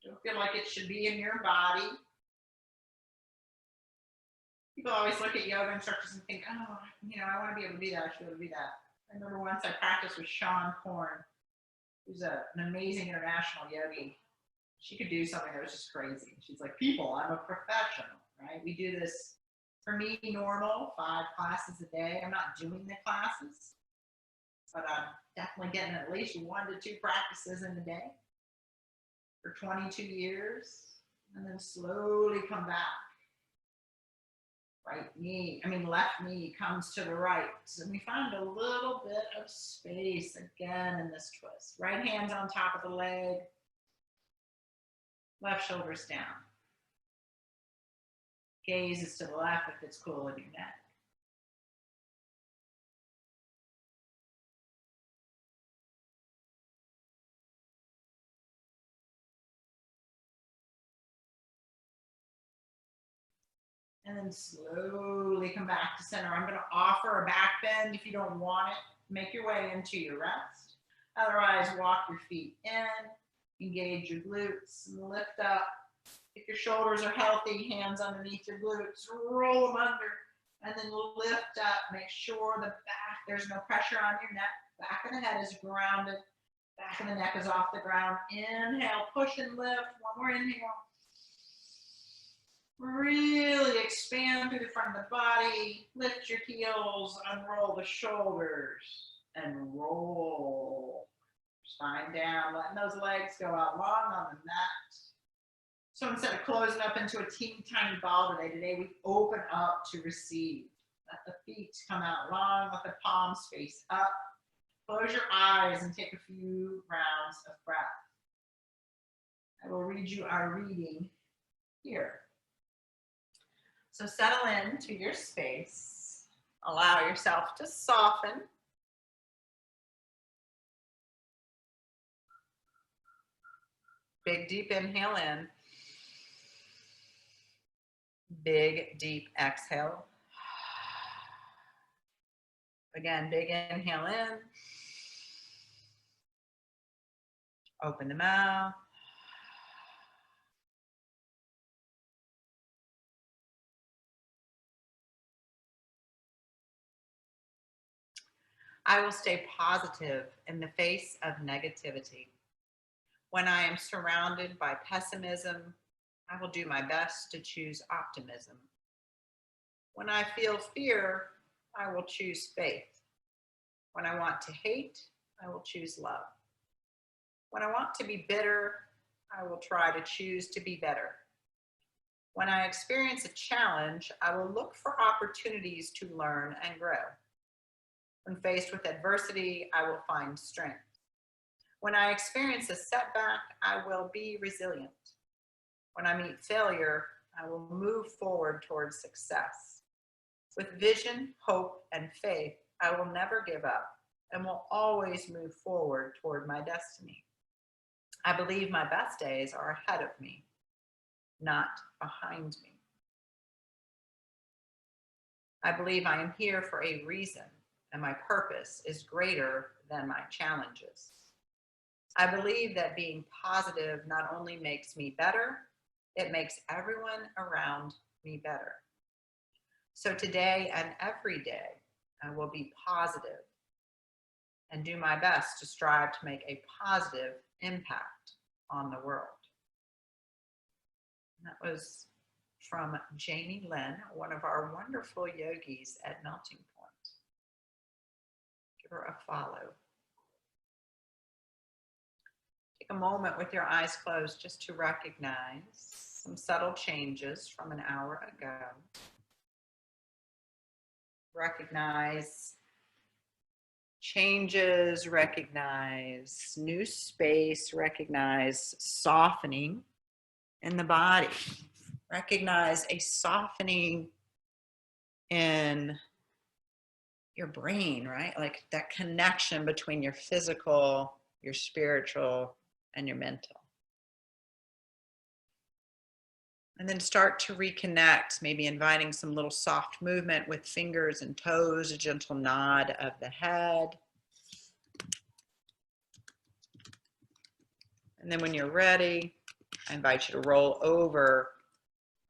Don't feel like it should be in your body. People always look at yoga instructors and think, oh, you know, I want to be able to do that. I should be able to do that. I remember once I practiced with Sean Korn, who's an amazing international yogi. She could do something that was just crazy. She's like, people, I'm a professional, right? We do this, for me, normal, 5 classes a day. I'm not doing the classes, but I'm definitely getting at least 1 to 2 practices in a day for 22 years, and then slowly come back. Left knee comes to the right. So we find a little bit of space again in this twist. Right hand's on top of the leg, left shoulder's down. Gaze is to the left if it's cool in your neck. And then slowly come back to center. I'm going to offer a back bend if you don't want it. Make your way into your rest. Otherwise, walk your feet in, engage your glutes, and lift up. If your shoulders are healthy, hands underneath your glutes, roll them under, and then lift up. Make sure the back, there's no pressure on your neck. Back of the head is grounded. Back of the neck is off the ground. Inhale, push and lift. One more inhale. Really expand through the front of the body. Lift your heels, unroll the shoulders, and roll. Spine down, letting those legs go out long on the mat. So instead of closing up into a teeny tiny ball today we open up to receive. Let the feet come out long, let the palms face up. Close your eyes and take a few rounds of breath. I will read you our reading here. So settle into your space. Allow yourself to soften. Big, deep inhale in. Big, deep exhale. Again, big inhale in. Open the mouth. I will stay positive in the face of negativity. When I am surrounded by pessimism, I will do my best to choose optimism. When I feel fear, I will choose faith. When I want to hate, I will choose love. When I want to be bitter, I will try to choose to be better. When I experience a challenge, I will look for opportunities to learn and grow. When faced with adversity, I will find strength. When I experience a setback, I will be resilient. When I meet failure, I will move forward towards success. With vision, hope, and faith, I will never give up and will always move forward toward my destiny. I believe my best days are ahead of me, not behind me. I believe I am here for a reason, and my purpose is greater than my challenges. I believe that being positive not only makes me better, it makes everyone around me better. So today and every day, I will be positive and do my best to strive to make a positive impact on the world. And that was from Jamie Lynn, one of our wonderful yogis at Melting Point. Give her a follow. Take a moment with your eyes closed just to recognize some subtle changes from an hour ago. Recognize changes, recognize new space, recognize softening in the body. Recognize a softening in your brain, right? Like that connection between your physical, your spiritual, and your mental. And then start to reconnect, maybe inviting some little soft movement with fingers and toes, a gentle nod of the head. And then when you're ready, I invite you to roll over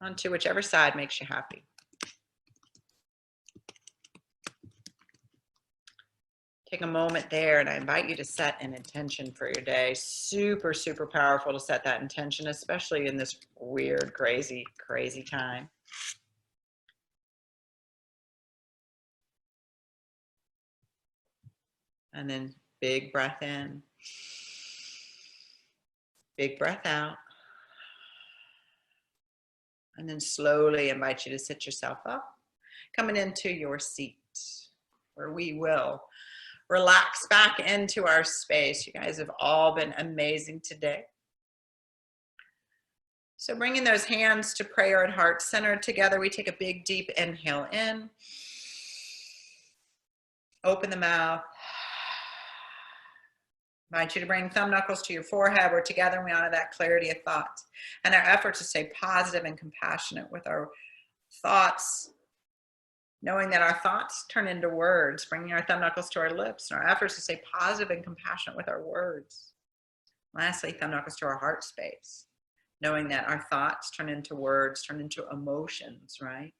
onto whichever side makes you happy. take a moment there, and I invite you to set an intention for your day. Super, super powerful to set that intention, especially in this weird, crazy, crazy time. And then big breath in, big breath out. And then slowly invite you to sit yourself up, coming into your seat where we will relax back into our space. You guys have all been amazing today. So bringing those hands to prayer and heart center together, we take a big deep inhale in. Open the mouth. Invite you to bring thumb knuckles to your forehead. We're together and we honor that clarity of thought and our effort to stay positive and compassionate with our thoughts, knowing that our thoughts turn into words, bringing our thumb knuckles to our lips and our efforts to stay positive and compassionate with our words. Lastly, thumb knuckles to our heart space, knowing that our thoughts turn into words, turn into emotions, right?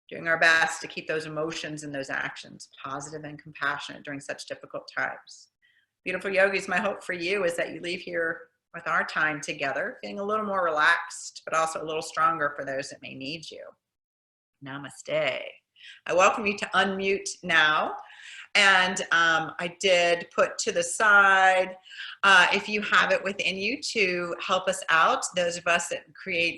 Doing our best to keep those emotions and those actions positive and compassionate during such difficult times. Beautiful yogis, my hope for you is that you leave here with our time together, feeling a little more relaxed, but also a little stronger for those that may need you. Namaste. I welcome you to unmute now. And I did put to the side, if you have it within you to help us out, those of us that create